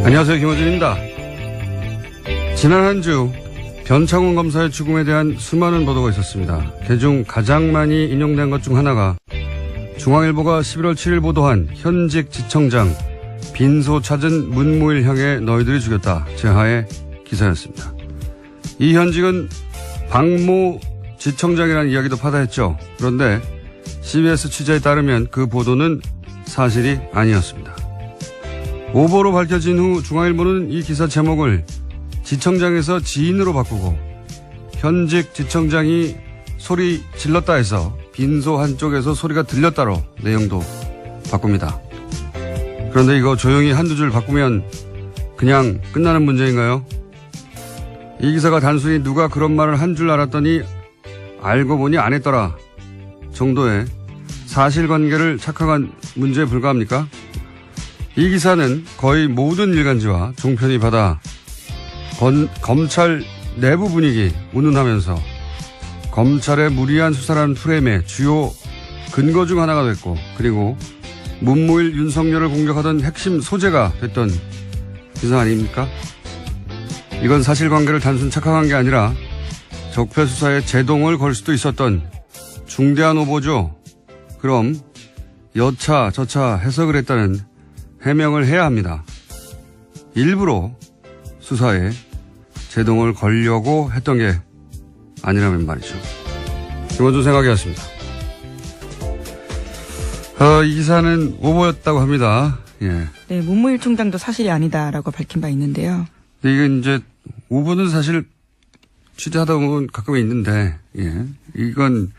안녕하세요, 김호준입니다. 지난 한 주 변창훈 검사의 죽음에 대한 수많은 보도가 있었습니다. 그중 가장 많이 인용된 것 중 하나가 중앙일보가 11월 7일 보도한 현직 지청장 빈소 찾은 문무일 향해 너희들이 죽였다 제하의 기사였습니다. 이 현직은 박모 지청장이라는 이야기도 파다했죠. 그런데 CBS 취재에 따르면 그 보도는 사실이 아니었습니다. 오보로 밝혀진 후 중앙일보는 이 기사 제목을 지청장에서 지인으로 바꾸고 현직 지청장이 소리 질렀다 해서 빈소 한쪽에서 소리가 들렸다로 내용도 바꿉니다. 그런데 이거 조용히 한두 줄 바꾸면 그냥 끝나는 문제인가요? 이 기사가 단순히 누가 그런 말을 한 줄 알았더니 알고 보니 안 했더라 정도의 사실관계를 착각한 문제에 불과합니까? 이 기사는 거의 모든 일간지와 종편이 받아 검찰 내부 분위기 운운하면서 검찰의 무리한 수사라는 프레임의 주요 근거 중 하나가 됐고, 그리고 문무일 윤석열을 공격하던 핵심 소재가 됐던 기사 아닙니까? 이건 사실관계를 단순 착각한 게 아니라 적폐 수사에 제동을 걸 수도 있었던 중대한 오보죠. 그럼 여차 저차 해석을 했다는 해명을 해야 합니다. 일부러 수사에 제동을 걸려고 했던 게 아니라면 말이죠. 김원준 생각이었습니다. 이 기사는 오보였다고 합니다. 예. 네, 문무일 총장도 사실이 아니다라고 밝힌 바 있는데요. 근데 이게 이제 오보는 사실 취재하다 보면 가끔 있는데, 예. 이건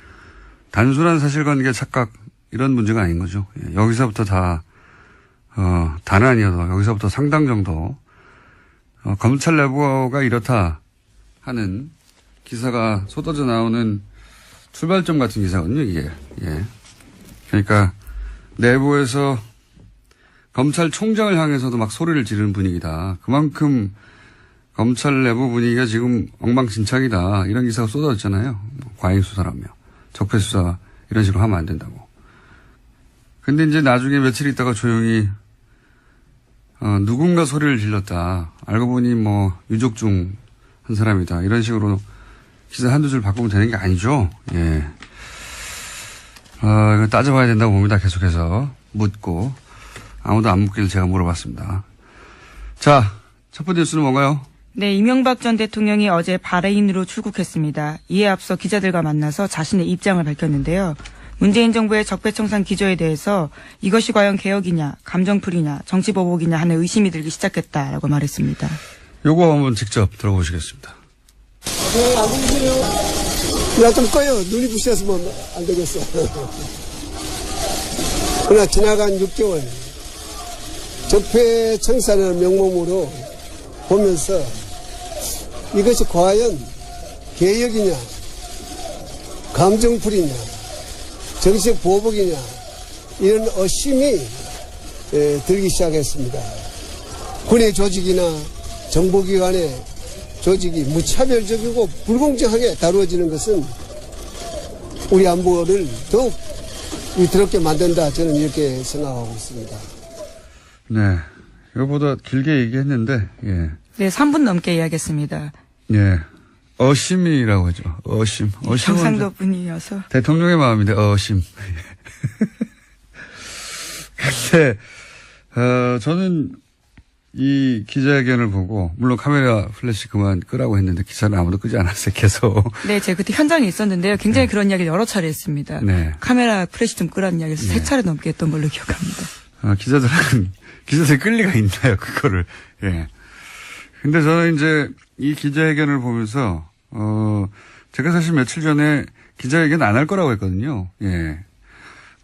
단순한 사실관계 착각 이런 문제가 아닌 거죠. 예. 여기서부터 다는 아니어도 여기서부터 상당 정도 검찰 내부가 이렇다 하는 기사가 쏟아져 나오는 출발점 같은 기사거든요, 이게. 예. 그러니까 내부에서 검찰총장을 향해서도 막 소리를 지르는 분위기다. 그만큼 검찰 내부 분위기가 지금 엉망진창이다. 이런 기사가 쏟아졌잖아요. 과잉수사라며. 적폐수사 이런 식으로 하면 안 된다고. 근데 이제 나중에 며칠 있다가 조용히 누군가 소리를 질렀다. 알고 보니 뭐 유족 중 한 사람이다. 이런 식으로 기사 한두 줄 바꾸면 되는 게 아니죠. 예. 이거 따져봐야 된다고 봅니다. 계속해서 묻고 아무도 안 묻기를 제가 물어봤습니다. 자, 첫 번째 뉴스는 뭔가요? 네, 이명박 전 대통령이 어제 바레인으로 출국했습니다. 이에 앞서 기자들과 만나서 자신의 입장을 밝혔는데요. 문재인 정부의 적폐청산 기조에 대해서 이것이 과연 개혁이냐, 감정풀이냐, 정치보복이냐 하는 의심이 들기 시작했다라고 말했습니다. 요거 한번 직접 들어보시겠습니다. 네, 안녕하세요. 야, 좀 꺼요. 눈이 부셔서 뭐 안 되겠어. 그러나 지나간 6개월 적폐청산을 명목으로 보면서 이것이 과연 개혁이냐, 감정풀이냐, 정치적 보복이냐 이런 의심이 들기 시작했습니다. 군의 조직이나 정보기관의 조직이 무차별적이고 불공정하게 다루어지는 것은 우리 안보를 더욱 위태롭게 만든다. 저는 이렇게 생각하고 있습니다. 네. 이거보다 길게 얘기했는데, 예. 네, 3분 넘게 이야기했습니다. 예. 어심이라고 하죠. 어심. 경상도 분이어서. 대통령의 마음인데, 어심. 근데, 저는 이 기자회견을 보고, 물론 카메라 플래시 그만 끄라고 했는데 기사는 아무도 끄지 않았어요, 계속. 네, 제가 그때 현장에 있었는데요. 굉장히 네. 그런 이야기를 여러 차례 했습니다. 네. 카메라 플래시 좀 끄라는 이야기를 네. 3차례 넘게 했던 걸로 기억합니다. 기자들이 끌 리가 있나요, 그거를. 예. 근데 저는 이제 이 기자회견을 보면서, 제가 사실 며칠 전에 기자회견 안 할 거라고 했거든요. 예.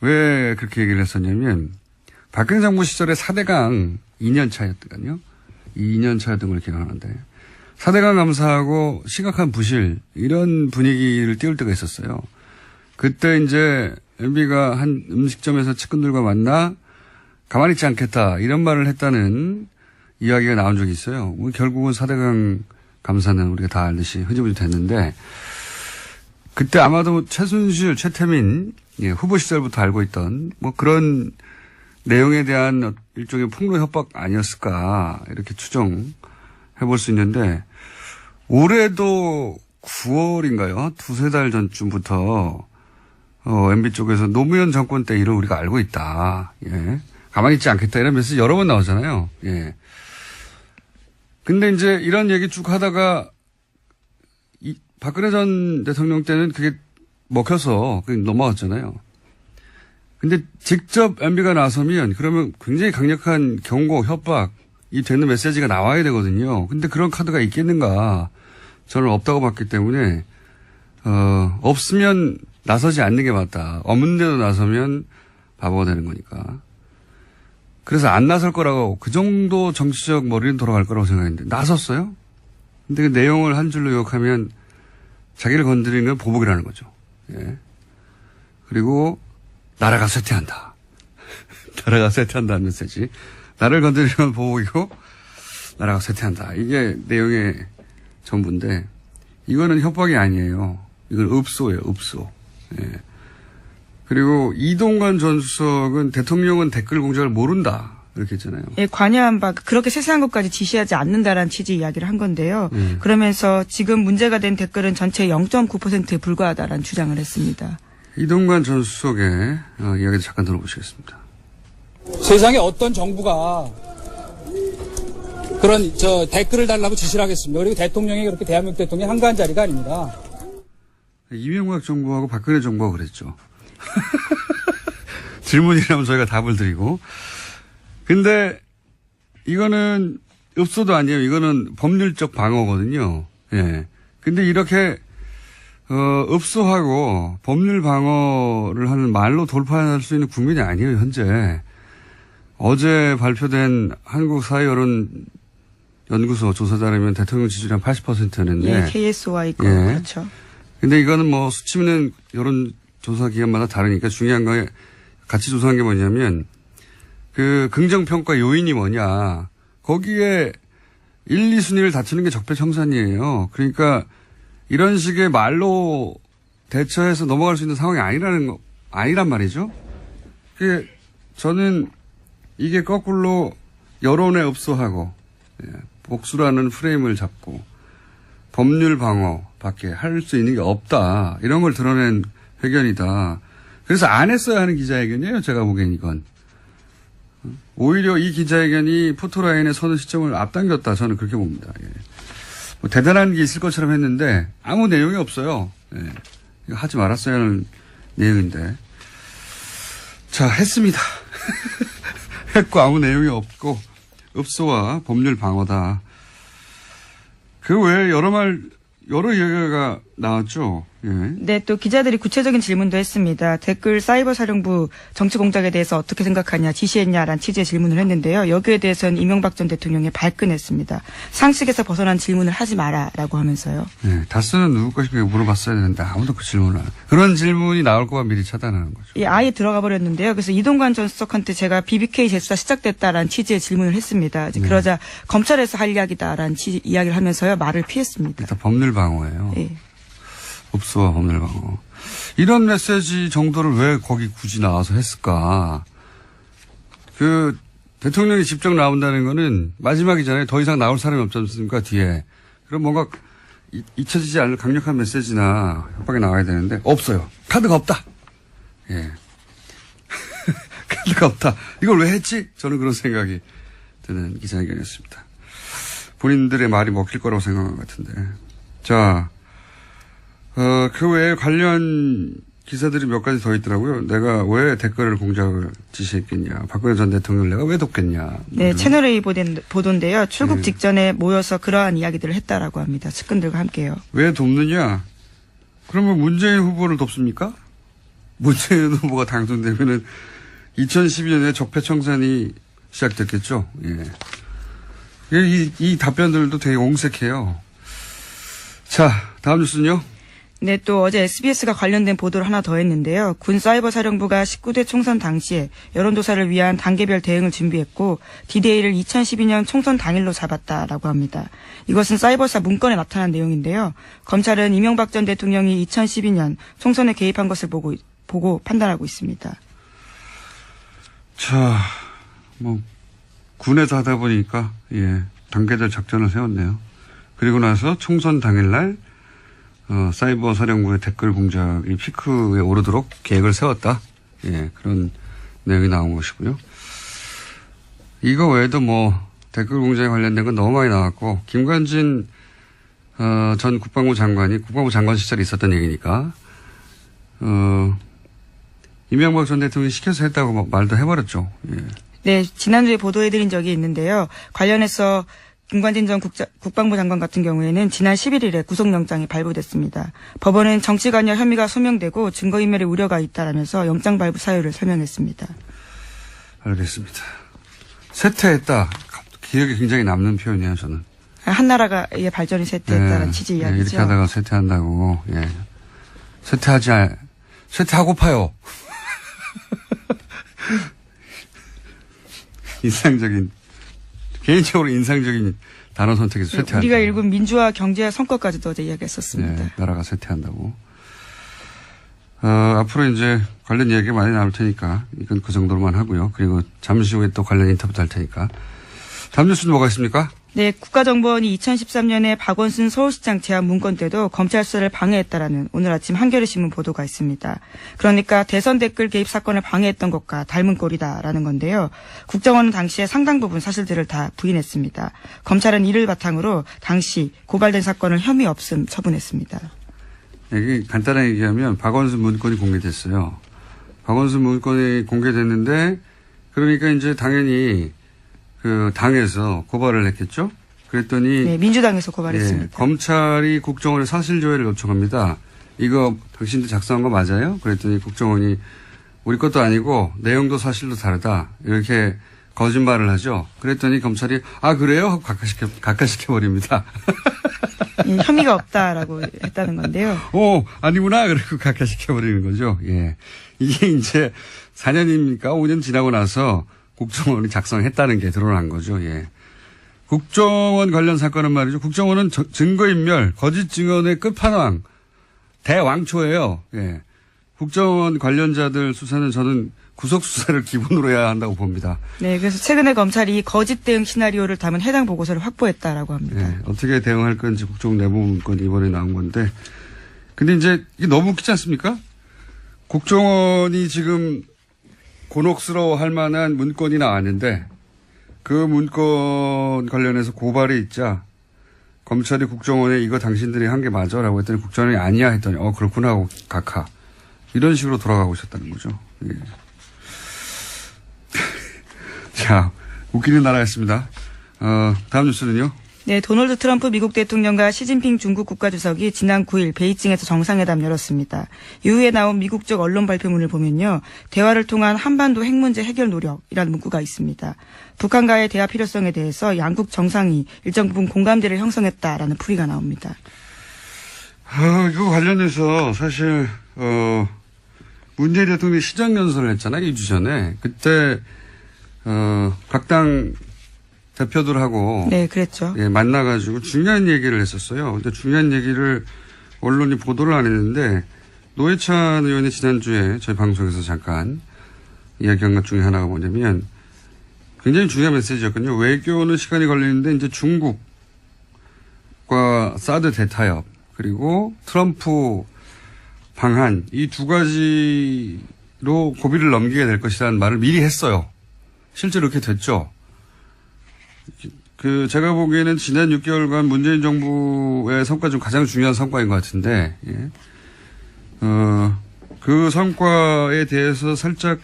왜 그렇게 얘기를 했었냐면, 박근혜 정부 시절에 4대강 2년 차였거든요. 2년 차였던 걸 기억하는데, 4대강 감사하고 심각한 부실, 이런 분위기를 띄울 때가 있었어요. 그때 이제 MB가 한 음식점에서 측근들과 만나 가만히 있지 않겠다, 이런 말을 했다는 이야기가 나온 적이 있어요. 결국은 4대강 감사는 우리가 다 알듯이 흐지부지 됐는데, 그때 아마도 최순실, 최태민 후보 시절부터 알고 있던 뭐 그런 내용에 대한 일종의 폭로 협박 아니었을까 이렇게 추정해 볼 수 있는데 올해도 9월인가요? 두세 달 전쯤부터 MB 쪽에서 노무현 정권 때 일을 우리가 알고 있다. 예. 가만히 있지 않겠다 이런 메시지 여러 번 나오잖아요. 예. 근데 이제 이런 얘기 쭉 하다가 박근혜 전 대통령 때는 그게 먹혀서 그게 넘어갔잖아요. 근데 직접 MB가 나서면 그러면 굉장히 강력한 경고, 협박이 되는 메시지가 나와야 되거든요. 근데 그런 카드가 있겠는가? 저는 없다고 봤기 때문에, 없으면 나서지 않는 게 맞다. 없는데도 나서면 바보가 되는 거니까. 그래서 안 나설 거라고 그 정도 정치적 머리는 돌아갈 거라고 생각했는데 나섰어요? 근데 그 내용을 한 줄로 요약하면 자기를 건드리는 건 보복이라는 거죠. 예. 그리고 나라가 쇠퇴한다. 나라가 쇠퇴한다는 메시지. 나를 건드리면 보복이고 나라가 쇠퇴한다. 이게 내용의 전부인데 이거는 협박이 아니에요. 이건 읍소예요. 읍소. 예. 그리고 이동관 전 수석은 대통령은 댓글 공작을 모른다. 이렇게 했잖아요. 예, 관여한 바 그렇게 세세한 것까지 지시하지 않는다라는 취지 이야기를 한 건데요. 그러면서 지금 문제가 된 댓글은 전체 0.9%에 불과하다라는 주장을 했습니다. 이동관 전 수석의 이야기도 잠깐 들어보시겠습니다. 세상에 어떤 정부가 그런 댓글을 달라고 지시를 하겠습니다. 그리고 대통령이 그렇게 대한민국 대통령이 한가한 자리가 아닙니다. 이명박 정부하고 박근혜 정부가 그랬죠. 질문이라면 저희가 답을 드리고. 근데 이거는 읍소도 아니에요. 이거는 법률적 방어거든요. 예. 근데 이렇게 읍소하고 법률 방어를 하는 말로 돌파할 수 있는 국민이 아니에요, 현재. 어제 발표된 한국사회여론연구소 조사 따르면 대통령 지지율이 한 80%였는데. 예, KSOI 거. 예. 그렇죠. 근데 이거는 뭐 수치 있는 여론조사 기관마다 다르니까 중요한 거에 같이 조사한 게 뭐냐면 그 긍정평가 요인이 뭐냐. 거기에 1, 2순위를 다투는 게 적폐청산이에요. 그러니까 이런 식의 말로 대처해서 넘어갈 수 있는 상황이 아니란 말이죠. 저는 이게 거꾸로 여론에 읍소하고 복수라는 프레임을 잡고 법률 방어밖에 할 수 있는 게 없다. 이런 걸 드러낸 회견이다. 그래서 안 했어야 하는 기자회견이에요. 제가 보기엔 이건. 오히려 이 기자회견이 포토라인에 서는 시점을 앞당겼다. 저는 그렇게 봅니다. 예. 뭐 대단한 게 있을 것처럼 했는데 아무 내용이 없어요. 예. 이거 하지 말았어야 하는 내용인데. 자, 했습니다. 했고 아무 내용이 없고 읍소와 법률 방어다. 그 외에 여러 얘기가 나왔죠. 예. 네, 또 기자들이 구체적인 질문도 했습니다. 댓글 사이버 사령부 정치 공작에 대해서 어떻게 생각하냐, 지시했냐라는 취지의 질문을 했는데요. 여기에 대해서는 이명박 전 대통령이 발끈했습니다. 상식에서 벗어난 질문을 하지 마라라고 하면서요. 네, 다스는 누구 것인가 물어봤어야 되는데 아무도 그 질문을 안. 그런 질문이 나올 거가 미리 차단하는 거죠. 예, 아예 들어가 버렸는데요. 그래서 이동관 전 수석한테 제가 BBK 재수사 시작됐다라는 취지의 질문을 했습니다. 이제 그러자 검찰에서 할 이야기다라는 이야기를 하면서요. 말을 피했습니다. 일단 법률 방어예요. 예. 읍소와 법률 방어. 이런 메시지 정도를 왜 거기 굳이 나와서 했을까? 그 대통령이 직접 나온다는 거는 마지막이잖아요. 더 이상 나올 사람이 없지 않습니까? 뒤에. 그럼 뭔가 잊혀지지 않을 강력한 메시지나 협박이 나와야 되는데 없어요. 카드가 없다. 예. 카드가 없다. 이걸 왜 했지? 저는 그런 생각이 드는 기자회견이었습니다. 본인들의 말이 먹힐 거라고 생각한 것 같은데. 자, 그 외에 관련 기사들이 몇 가지 더 있더라고요. 내가 왜 댓글을 공작을 지시했겠냐. 박근혜 전 대통령을 내가 왜 돕겠냐. 네, 채널A 보도인데요. 출국 직전에 모여서 그러한 이야기들을 했다라고 합니다. 측근들과 함께요. 왜 돕느냐? 그러면 문재인 후보를 돕습니까? 문재인 후보가 당선되면은 2012년에 적폐청산이 시작됐겠죠. 예. 이 답변들도 되게 옹색해요. 자, 다음 뉴스는요. 네, 또 어제 SBS가 관련된 보도를 하나 더 했는데요. 군 사이버 사령부가 19대 총선 당시에 여론조사를 위한 단계별 대응을 준비했고 D-Day를 2012년 총선 당일로 잡았다라고 합니다. 이것은 사이버사 문건에 나타난 내용인데요. 검찰은 이명박 전 대통령이 2012년 총선에 개입한 것을 보고 판단하고 있습니다. 자, 군에서 하다 보니까, 예, 단계적 작전을 세웠네요. 그리고 나서 총선 당일날, 사이버 사령부의 댓글 공작이 피크에 오르도록 계획을 세웠다. 예, 그런 내용이 나온 것이고요. 이거 외에도 뭐, 댓글 공작에 관련된 건 너무 많이 나왔고, 김관진, 전 국방부 장관이 국방부 장관 시절에 있었던 얘기니까, 이명박 전 대통령이 시켜서 했다고 말도 해버렸죠. 예. 네, 지난주에 보도해드린 적이 있는데요. 관련해서 김관진 전 국방부 장관 같은 경우에는 지난 11일에 구속영장이 발부됐습니다. 법원은 정치관여 혐의가 소명되고 증거인멸의 우려가 있다라면서 영장 발부 사유를 설명했습니다. 알겠습니다. 쇠퇴했다. 기억에 굉장히 남는 표현이에요, 저는. 한나라가의 발전이 쇠퇴했다는 취지 이야기죠. 이렇게 하다가 쇠퇴한다고. 예. 쇠퇴하고파요. 개인적으로 인상적인 단어 선택에서 쇠퇴한다. 우리가 읽은 민주화 경제화 성과까지도 어제 이야기했었습니다. 네, 나라가 쇠퇴한다고. 앞으로 이제 관련 이야기가 많이 나올 테니까 이건 그 정도로만 하고요. 그리고 잠시 후에 또 관련 인터뷰도 할 테니까. 다음 뉴스는 뭐가 있습니까? 네, 국가정보원이 2013년에 박원순 서울시장 제안 문건 때도 검찰 수사를 방해했다라는 오늘 아침 한겨레신문 보도가 있습니다. 그러니까 대선 댓글 개입 사건을 방해했던 것과 닮은 꼴이다라는 건데요. 국정원은 당시에 상당 부분 사실들을 다 부인했습니다. 검찰은 이를 바탕으로 당시 고발된 사건을 혐의 없음 처분했습니다. 이게 간단하게 얘기하면 박원순 문건이 공개됐어요. 박원순 문건이 공개됐는데 그러니까 이제 당연히 그 당에서 고발을 했겠죠. 그랬더니 네, 민주당에서 고발했습니다. 예, 검찰이 국정원에 사실조회를 요청합니다. 이거 당신들 작성한 거 맞아요? 그랬더니 국정원이 우리 것도 아니고 내용도 사실도 다르다. 이렇게 거짓말을 하죠. 그랬더니 검찰이 그래요? 하고 각하시켜버립니다. 예, 혐의가 없다라고 했다는 건데요. 아니구나. 그리고 각하시켜버리는 거죠. 예. 이게 이제 4년입니까? 5년 지나고 나서 국정원이 작성했다는 게 드러난 거죠. 예. 국정원 관련 사건은 말이죠. 국정원은 증거인멸, 거짓 증언의 끝판왕, 대왕초예요. 예. 국정원 관련자들 수사는 저는 구속수사를 기본으로 해야 한다고 봅니다. 네, 그래서 최근에 검찰이 거짓 대응 시나리오를 담은 해당 보고서를 확보했다라고 합니다. 예. 어떻게 대응할 건지 국정원 내부 문건이 이번에 나온 건데. 근데 이제 이게 너무 웃기지 않습니까? 국정원이 지금 곤혹스러워 할 만한 문건이 나왔는데 그 문건 관련해서 고발이 있자 검찰이 국정원에 이거 당신들이 한 게 맞아? 라고 했더니 국정원이 아니야 했더니 그렇구나 하고 각하. 이런 식으로 돌아가고 있었다는 거죠. 예. 자, 웃기는 나라였습니다. 다음 뉴스는요? 네, 도널드 트럼프 미국 대통령과 시진핑 중국 국가주석이 지난 9일 베이징에서 정상회담 열었습니다. 이후에 나온 미국 쪽 언론 발표문을 보면요. 대화를 통한 한반도 핵 문제 해결 노력이라는 문구가 있습니다. 북한과의 대화 필요성에 대해서 양국 정상이 일정 부분 공감대를 형성했다라는 풀이가 나옵니다. 이거 관련해서 사실 문재인 대통령이 시정연설을 했잖아요. 2주 전에. 그때 각 당 대표들하고 네, 그랬죠. 예, 만나가지고 중요한 얘기를 했었어요. 근데 중요한 얘기를 언론이 보도를 안 했는데 노회찬 의원이 지난주에 저희 방송에서 잠깐 이야기한 것 중에 하나가 뭐냐면 굉장히 중요한 메시지였거든요. 외교는 시간이 걸리는데 이제 중국과 사드 대타협 그리고 트럼프 방한 이 두 가지로 고비를 넘기게 될 것이라는 말을 미리 했어요. 실제로 그렇게 됐죠. 제가 보기에는 지난 6개월간 문재인 정부의 성과 중 가장 중요한 성과인 것 같은데, 예. 그 성과에 대해서 살짝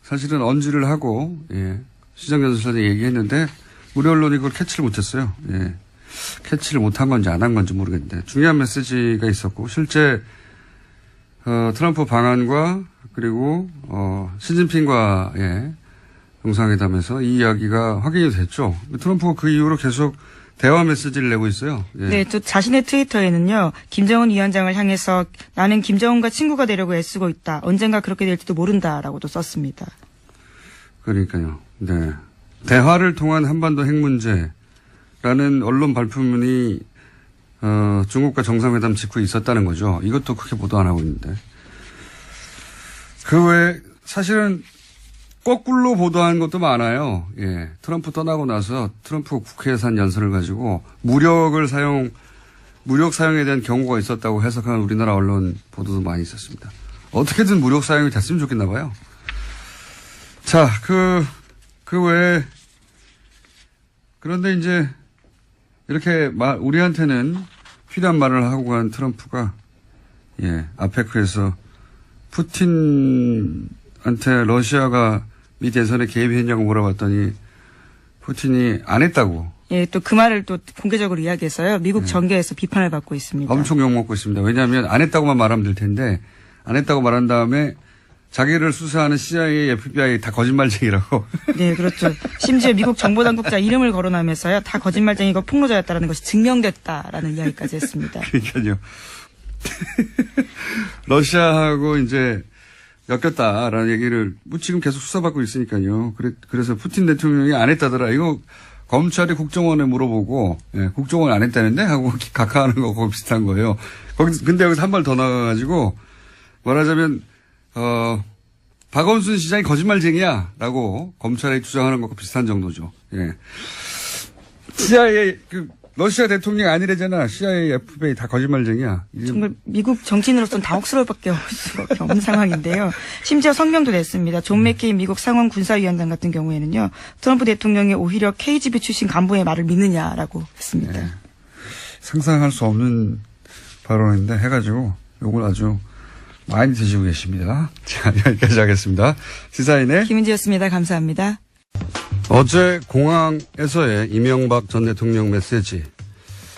사실은 언지를 하고, 예. 시정연설에 얘기했는데, 우리 언론이 그걸 캐치를 못했어요. 예. 캐치를 못한 건지 안 한 건지 모르겠는데, 중요한 메시지가 있었고, 실제, 트럼프 방한과, 그리고, 시진핑과의 정상회담에서 이 이야기가 확인이 됐죠. 트럼프가 그 이후로 계속 대화 메시지를 내고 있어요. 예. 네, 또 자신의 트위터에는요. 김정은 위원장을 향해서 나는 김정은과 친구가 되려고 애쓰고 있다. 언젠가 그렇게 될지도 모른다라고도 썼습니다. 그러니까요. 네. 대화를 통한 한반도 핵 문제라는 언론 발표문이 중국과 정상회담 직후에 있었다는 거죠. 이것도 크게 보도 안 하고 있는데. 그 외에 사실은 거꾸로 보도한 것도 많아요. 예. 트럼프 떠나고 나서 트럼프 국회에서 한 연설을 가지고 무력 사용에 대한 경고가 있었다고 해석하는 우리나라 언론 보도도 많이 있었습니다. 어떻게든 무력 사용이 됐으면 좋겠나 봐요. 자, 그 외에, 그런데 이제, 이렇게 우리한테는 필요한 말을 하고 간 트럼프가, 예, 아페크에서 푸틴한테 러시아가 미 대선에 개입했냐고 물어봤더니, 푸틴이 안 했다고. 예, 또 그 말을 또 공개적으로 이야기해서요. 미국 정계에서 비판을 받고 있습니다. 엄청 욕먹고 있습니다. 왜냐하면 안 했다고만 말하면 될 텐데, 안 했다고 말한 다음에 자기를 수사하는 CIA, FBI 다 거짓말쟁이라고. 네, 그렇죠. 심지어 미국 정보당국자 이름을 거론하면서요. 다 거짓말쟁이고 폭로자였다는 것이 증명됐다라는 이야기까지 했습니다. 그러니까요. 러시아하고 이제 엮였다라는 얘기를 뭐 지금 계속 수사받고 있으니까요. 그래서 푸틴 대통령이 안 했다더라. 이거 검찰이 국정원에 물어보고, 예, 국정원 안 했다는데 하고 각하하는 거하고 비슷한 거예요. 근데 여기서 한 발 더 나가가지고 말하자면, 박원순 시장이 거짓말쟁이야 라고 검찰이 주장하는 것과 비슷한 정도죠. 예. CIA, 러시아 대통령이 아니래잖아. CIA, FBI 다 거짓말쟁이야. 정말 미국 정치인으로서는 당혹스러울 수밖에 없는 상황인데요. 심지어 성명도 냈습니다. 존 맥케인 미국 상원 군사위원장 같은 경우에는요. 트럼프 대통령이 오히려 KGB 출신 간부의 말을 믿느냐라고 했습니다. 예. 상상할 수 없는 발언인데 해가지고 요걸 아주 많이 드시고 계십니다. 자, 여기까지 하겠습니다. 시사인의 김은지였습니다. 감사합니다. 어제 공항에서의 이명박 전 대통령 메시지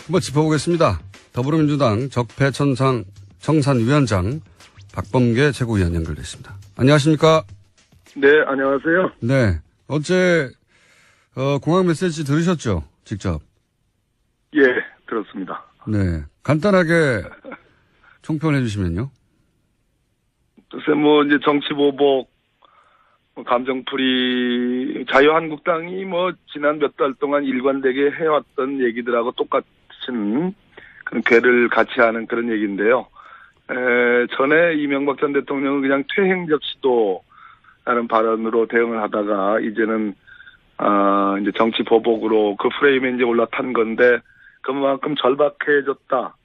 한번 짚어보겠습니다. 더불어민주당 적폐청산위원장 박범계 최고위원 연결됐습니다. 안녕하십니까? 네, 안녕하세요. 네. 어제 공항 메시지 들으셨죠? 직접? 예, 들었습니다. 네. 간단하게 총평을 해주시면요. 글쎄, 이제 정치보복, 감정풀이, 자유한국당이 지난 몇 달 동안 일관되게 해왔던 얘기들하고 똑같은 그런 괴를 같이 하는 그런 얘기인데요. 전에 이명박 전 대통령은 그냥 퇴행적 시도라는 발언으로 대응을 하다가 이제는, 이제 정치보복으로 그 프레임에 이제 올라탄 건데 그만큼 절박해졌다.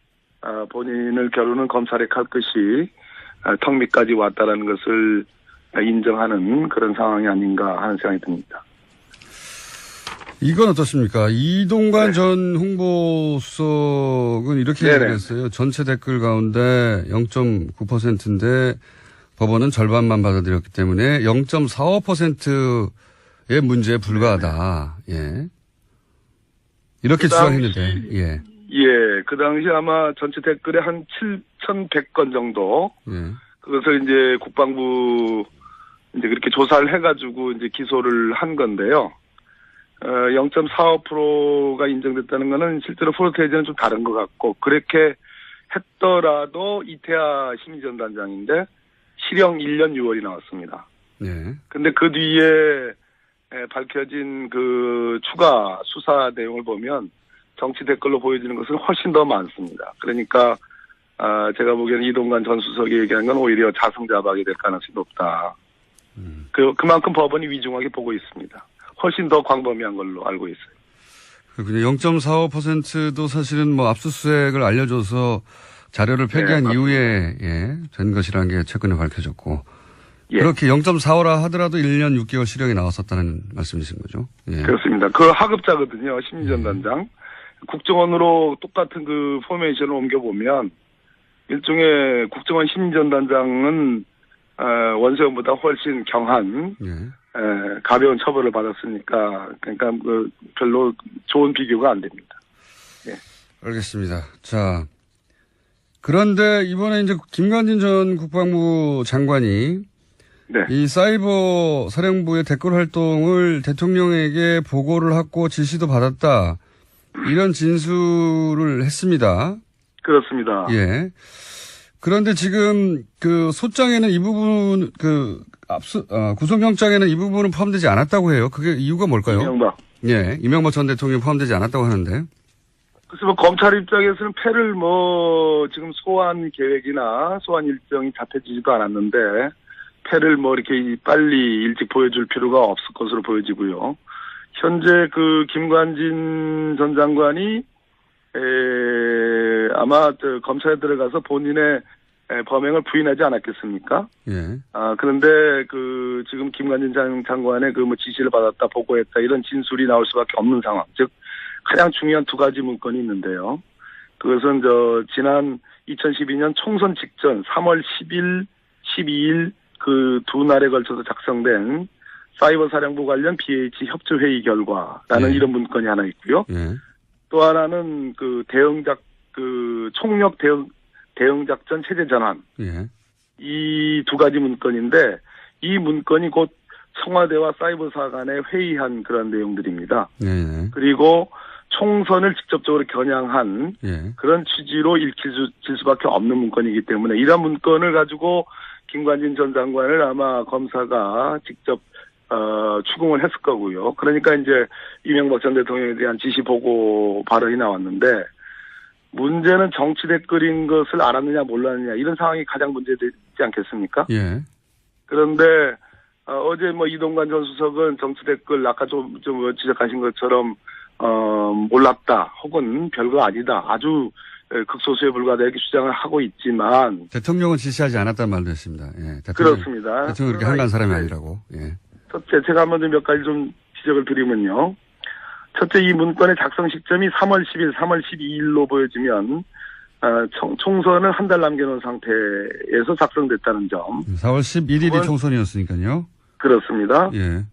본인을 겨루는 검찰의 칼끝이 턱 밑까지 왔다라는 것을 인정하는 그런 상황이 아닌가 하는 생각이 듭니다. 이건 어떻습니까? 이동관 전 홍보수석은 이렇게 얘기했어요. 전체 댓글 가운데 0.9%인데 법원은 절반만 받아들였기 때문에 0.45%의 문제에 불과하다. 예. 이렇게 주장했는데, 예. 예, 그 당시 아마 전체 댓글에 한 7,100건 정도. 예. 그것을 이제 국방부 이제 그렇게 조사를 해가지고 이제 기소를 한 건데요. 0.45%가 인정됐다는 거는 실제로 프로테이지는 좀 다른 것 같고, 그렇게 했더라도 이태하 심의전단장인데 실형 1년 6월이 나왔습니다. 네. 근데 그 뒤에 밝혀진 그 추가 수사 내용을 보면 정치 댓글로 보여지는 것은 훨씬 더 많습니다. 그러니까 제가 보기에는 이동관 전 수석이 얘기한 건 오히려 자승자박이 될 가능성이 높다. 그만큼 법원이 위중하게 보고 있습니다. 훨씬 더 광범위한 걸로 알고 있어요. 그렇군요. 0.45%도 사실은 압수수색을 알려줘서 자료를 폐기한 이후에 된 것이라는 게 최근에 밝혀졌고. 예. 그렇게 0.45라 하더라도 1년 6개월 실형이 나왔었다는 말씀이신 거죠? 예. 그렇습니다. 그 하급자거든요. 심의전단장. 국정원으로 똑같은 그 포메이션을 옮겨보면 일종의 국정원 심의전단장은 원세훈보다 훨씬 경한 가벼운 처벌을 받았으니까 그러니까 별로 좋은 비교가 안 됩니다. 예. 알겠습니다. 자, 그런데 이번에 이제 김관진 전 국방부 장관이 이 사이버 사령부의 댓글 활동을 대통령에게 보고를 하고 지시도 받았다. 이런 진술을 했습니다. 그렇습니다. 예. 그런데 지금 그 소장에는 이 부분 구속영장에는 이 부분은 포함되지 않았다고 해요. 그게 이유가 뭘까요? 이명박. 예. 이명박 전 대통령이 포함되지 않았다고 하는데. 그래서 검찰 입장에서는 패를 지금 소환 계획이나 소환 일정이 잡혀지지도 않았는데 패를 뭐 이렇게 빨리 일찍 보여줄 필요가 없을 것으로 보여지고요. 현재 그 김관진 전 장관이 아마 검찰에 들어가서 본인의 범행을 부인하지 않았겠습니까? 예. 그런데 그 지금 김관진 장관의 그 뭐 지시를 받았다, 보고했다 이런 진술이 나올 수밖에 없는 상황. 즉 가장 중요한 두 가지 문건이 있는데요. 그것은 지난 2012년 총선 직전 3월 10일, 12일 그 두 날에 걸쳐서 작성된 사이버 사령부 관련 BH 협조 회의 결과라는 예. 이런 문건이 하나 있고요. 예. 또 하나는 그 총력 대응 작전 체제 전환. 예. 이 두 가지 문건인데 이 문건이 곧 청와대와 사이버사 간에 회의한 그런 내용들입니다. 네. 그리고 총선을 직접적으로 겨냥한 예. 그런 취지로 읽힐 수밖에 없는 문건이기 때문에 이런 문건을 가지고 김관진 전 장관을 아마 검사가 직접 추궁을 했을 거고요. 그러니까 이제 이명박 전 대통령에 대한 지시 보고 발언이 나왔는데 문제는 정치 댓글인 것을 알았느냐 몰랐느냐 이런 상황이 가장 문제되지 않겠습니까? 예. 그런데 어제 뭐 이동관 전 수석은 정치 댓글 아까 좀 지적하신 것처럼 몰랐다 혹은 별거 아니다 아주 극소수에 불과하게 주장을 하고 있지만 대통령은 지시하지 않았다는 말도 했습니다. 예. 그렇습니다. 대통령이 그렇게 한가한 사람이 아니라고. 예. 첫째 제가 한번 몇 가지 좀 지적을 드리면요. 첫째 이 문건의 작성 시점이 3월 10일, 3월 12일로 보여지면 총선을 한 달 남겨놓은 상태에서 작성됐다는 점. 4월 11일이 총선이었으니까요. 그렇습니다. 예.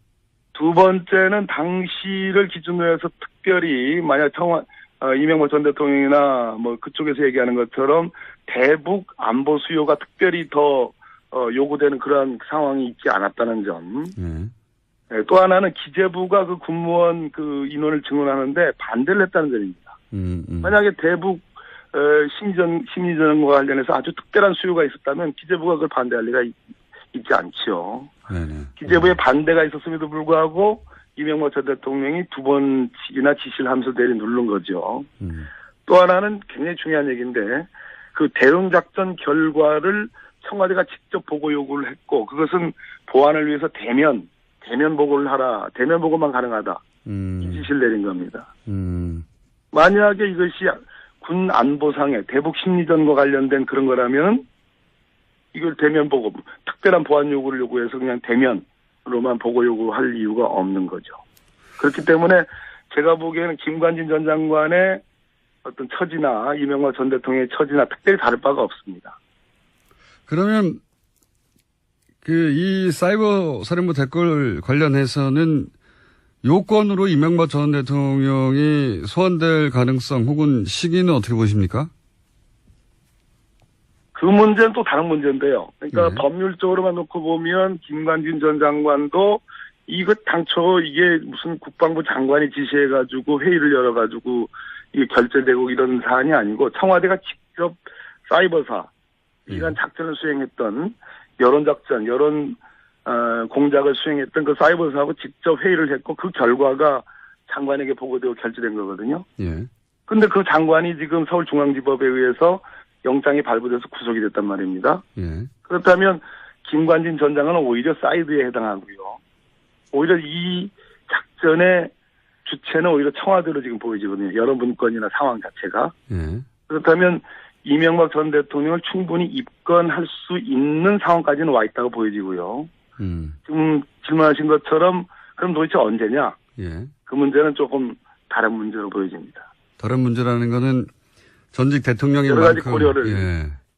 두 번째는 당시를 기준으로 해서 특별히 만약 이명박 전 대통령이나 뭐 그쪽에서 얘기하는 것처럼 대북 안보 수요가 특별히 더 요구되는 그런 상황이 있지 않았다는 점. 예. 또 하나는 기재부가 그 군무원 그 인원을 증원하는데 반대를 했다는 점입니다. 만약에 대북 심리전과 관련해서 아주 특별한 수요가 있었다면 기재부가 그걸 반대할 리가 있지 않죠. 네네. 기재부의 반대가 있었음에도 불구하고 이명박 전 대통령이 두 번씩이나 지시를 하면서 누른 거죠. 또 하나는 굉장히 중요한 얘기인데 그 대응작전 결과를 청와대가 직접 보고 요구를 했고 그것은 보안을 위해서 대면 보고를 하라. 대면 보고만 가능하다. 이 지시를 내린 겁니다. 만약에 이것이 군 안보상의 대북 심리전과 관련된 그런 거라면 이걸 대면 보고 특별한 보안 요구를 요구해서 그냥 대면으로만 보고 요구할 이유가 없는 거죠. 그렇기 때문에 제가 보기에는 김관진 전 장관의 어떤 처지나 이명박 전 대통령의 처지나 특별히 다를 바가 없습니다. 그러면 이 사이버 사령부 댓글 관련해서는 요건으로 이명박 전 대통령이 소환될 가능성 혹은 시기는 어떻게 보십니까? 그 문제는 또 다른 문제인데요. 그러니까 네. 법률적으로만 놓고 보면 김관진 전 장관도 이거 당초 이게 무슨 국방부 장관이 지시해가지고 회의를 열어가지고 이게 결재되고 이런 사안이 아니고 청와대가 직접 사이버사 이런 작전을 수행했던 여론작전, 공작을 수행했던 그 사이버사하고 직접 회의를 했고 그 결과가 장관에게 보고되고 결재된 거거든요. 예. 근데 그 장관이 지금 서울중앙지법에 의해서 영장이 발부돼서 구속이 됐단 말입니다. 예. 그렇다면 김관진 전 장관은 오히려 사이드에 해당하고요. 오히려 이 작전의 주체는 오히려 청와대로 지금 보여지거든요. 여러 문건이나 상황 자체가. 예. 그렇다면 이명박 전 대통령을 충분히 입건할 수 있는 상황까지는 와 있다고 보여지고요. 지금 질문하신 것처럼 그럼 도대체 언제냐? 예. 그 문제는 조금 다른 문제로 보여집니다. 다른 문제라는 거는 전직 대통령인 여러 가지 만큼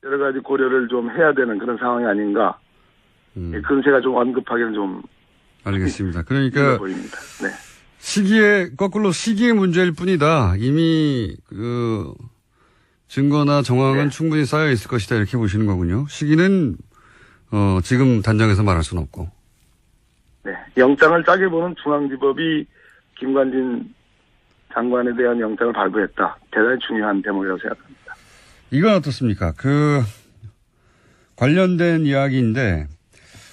여러 가지 고려를 좀 해야 되는 그런 상황이 아닌가. 그건 제가 좀 언급하기는 좀 알겠습니다. 그러니까 보입니다. 네. 거꾸로 시기의 문제일 뿐이다. 이미 증거나 정황은 네. 충분히 쌓여 있을 것이다 이렇게 보시는 거군요. 시기는 지금 단정해서 말할 수는 없고. 네. 영장을 짜게 보는 중앙지법이 김관진 장관에 대한 영장을 발부했다. 대단히 중요한 대목이라고 생각합니다. 이건 어떻습니까? 관련된 이야기인데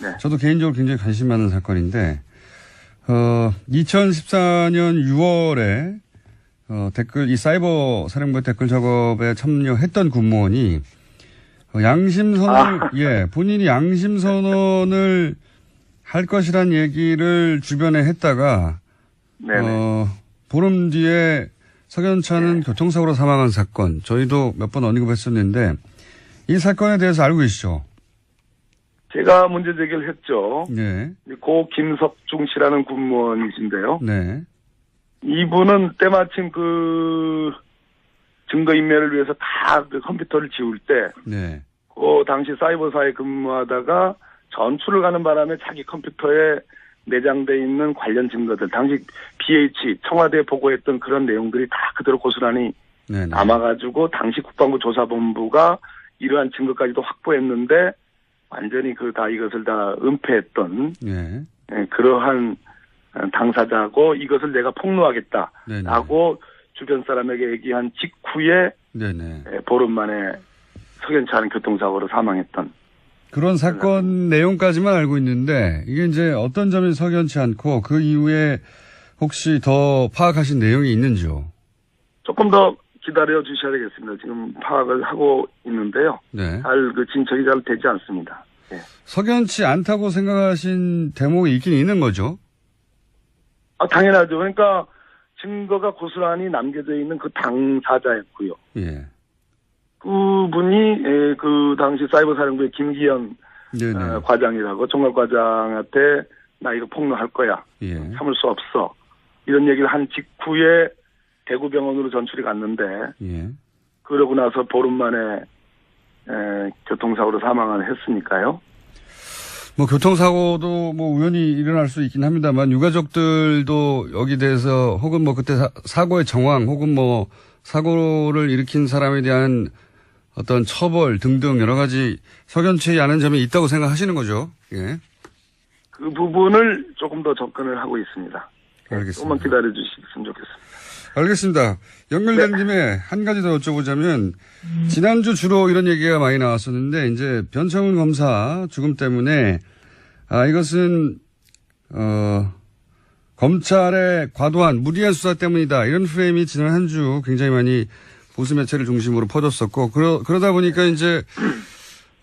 네. 저도 개인적으로 굉장히 관심 많은 사건인데 2014년 6월에 이 사이버 사령부 댓글 작업에 참여했던 군무원이 양심 선언, 예, 본인이 양심 선언을 할 것이란 얘기를 주변에 했다가, 네네. 보름 뒤에 석연차는 교통사고로 사망한 사건, 저희도 몇 번 언급했었는데, 이 사건에 대해서 알고 계시죠? 제가 문제 제기를 했죠. 네. 고 김석중 씨라는 군무원이신데요. 네. 이분은 때마침 그 증거인멸을 위해서 다 그 컴퓨터를 지울 때, 네. 그 당시 사이버사에 근무하다가 전출을 가는 바람에 자기 컴퓨터에 내장돼 있는 관련 증거들, 당시 BH 청와대에 보고했던 그런 내용들이 다 그대로 고스란히 네네. 남아가지고 당시 국방부 조사본부가 이러한 증거까지도 확보했는데 완전히 그 다 이것을 다 은폐했던 네. 그러한 당사자고 이것을 내가 폭로하겠다라고 주변 사람에게 얘기한 직후에 네네. 보름 만에 석연치 않은 교통사고로 사망했던 그런 사건 내용까지만 알고 있는데 이게 이제 어떤 점이 석연치 않고 그 이후에 혹시 더 파악하신 내용이 있는지요? 조금 더 기다려 주셔야 되겠습니다. 지금 파악을 하고 있는데요. 네. 잘 그 진척이 잘 되지 않습니다. 네. 석연치 않다고 생각하신 대목이 있긴 있는 거죠? 당연하죠. 그러니까 증거가 고스란히 남겨져 있는 그 당사자였고요. 예. 그분이 그 당시 사이버사령부의 김기현 네네. 과장이라고 총괄과장한테 나 이거 폭로할 거야. 예. 참을 수 없어. 이런 얘기를 한 직후에 대구병원으로 전출이 갔는데 예. 그러고 나서 보름 만에 교통사고로 사망을 했으니까요. 뭐 교통사고도 뭐 우연히 일어날 수 있긴 합니다만 유가족들도 여기 대해서 혹은 뭐 그때 사고의 정황 혹은 뭐 사고를 일으킨 사람에 대한 어떤 처벌 등등 여러 가지 석연치 않은 점이 있다고 생각하시는 거죠? 예. 그 부분을 조금 더 접근을 하고 있습니다. 알겠습니다. 조금만 기다려 주셨으면 좋겠습니다. 알겠습니다. 연결된 김에 한 가지 더 여쭤보자면 지난주 주로 이런 얘기가 많이 나왔었는데 이제 변창훈 검사 죽음 때문에 이것은 검찰의 과도한 무리한 수사 때문이다 이런 프레임이 지난 한 주 굉장히 많이 보수 매체를 중심으로 퍼졌었고 그러다 보니까 이제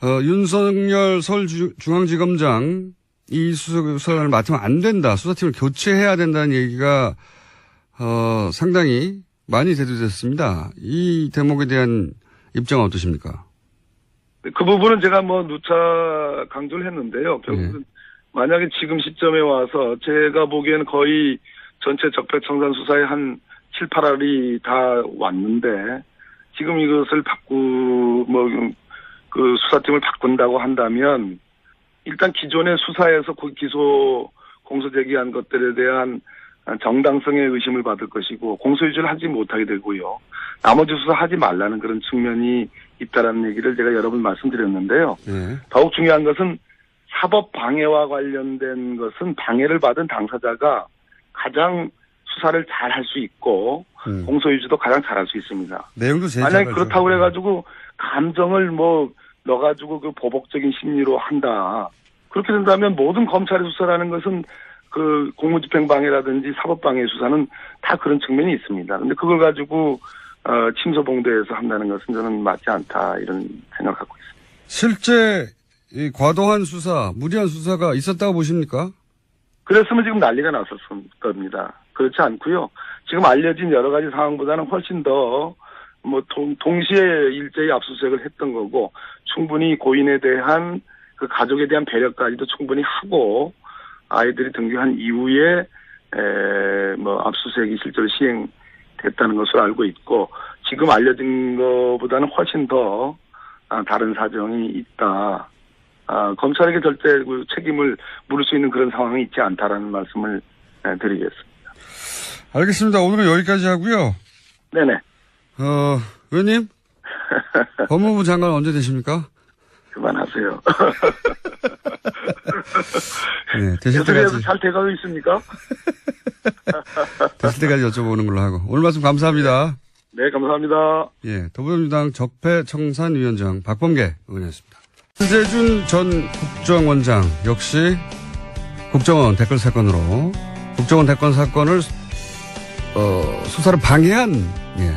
윤석열 서울중앙지검장 이 수사를 맡으면 안 된다 수사팀을 교체해야 된다는 얘기가 상당히 많이 대두됐습니다. 이 대목에 대한 입장은 어떠십니까? 그 부분은 제가 뭐 누차 강조를 했는데요. 결국은 만약에 지금 시점에 와서 제가 보기에는 거의 전체 적폐청산 수사에 한 7, 8알이 다 왔는데 지금 이것을 그 수사팀을 바꾼다고 한다면 일단 기존의 수사에서 그 기소 공소 제기한 것들에 대한 정당성의 의심을 받을 것이고 공소유지를 하지 못하게 되고요. 나머지 수사하지 말라는 그런 측면이 있다라는 얘기를 제가 여러 번 말씀드렸는데요. 더욱 중요한 것은 사법 방해와 관련된 것은 방해를 받은 당사자가 가장 수사를 잘 할 수 있고 공소유지도 가장 잘 할 수 있습니다. 내용도 제일 만약에 그렇다고 그래가지고 감정을 뭐 넣어가지고 그 보복적인 심리로 한다. 그렇게 된다면 모든 검찰의 수사라는 것은 그 공무집행방해라든지 사법방해 수사는 다 그런 측면이 있습니다. 그런데 그걸 가지고 침소봉대해서 한다는 것은 저는 맞지 않다 이런 생각을 갖고 있습니다. 실제 이 과도한 수사, 무리한 수사가 있었다고 보십니까? 그랬으면 지금 난리가 났었을 겁니다. 그렇지 않고요. 지금 알려진 여러 가지 상황보다는 훨씬 더 뭐 동시에 일제히 압수수색을 했던 거고 충분히 고인에 대한 그 가족에 대한 배려까지도 충분히 하고 아이들이 등교한 이후에 뭐 압수수색이 실제로 시행됐다는 것을 알고 있고 지금 알려진 것보다는 훨씬 더 다른 사정이 있다. 검찰에게 절대 그 책임을 물을 수 있는 그런 상황이 있지 않다라는 말씀을 드리겠습니다. 알겠습니다. 오늘은 여기까지 하고요. 네네. 의원님 법무부 장관 언제 되십니까? 그만하세요. 네, 되실 때까지 잘 돼가고 있습니까? 됐을 때까지 여쭤보는 걸로 하고 오늘 말씀 감사합니다. 네, 감사합니다. 예, 더불어민주당 적폐청산위원장 박범계 의원이었습니다. 한재준 전 국정원장 역시 국정원 댓글 사건으로 국정원 댓글 사건을 수사를 방해한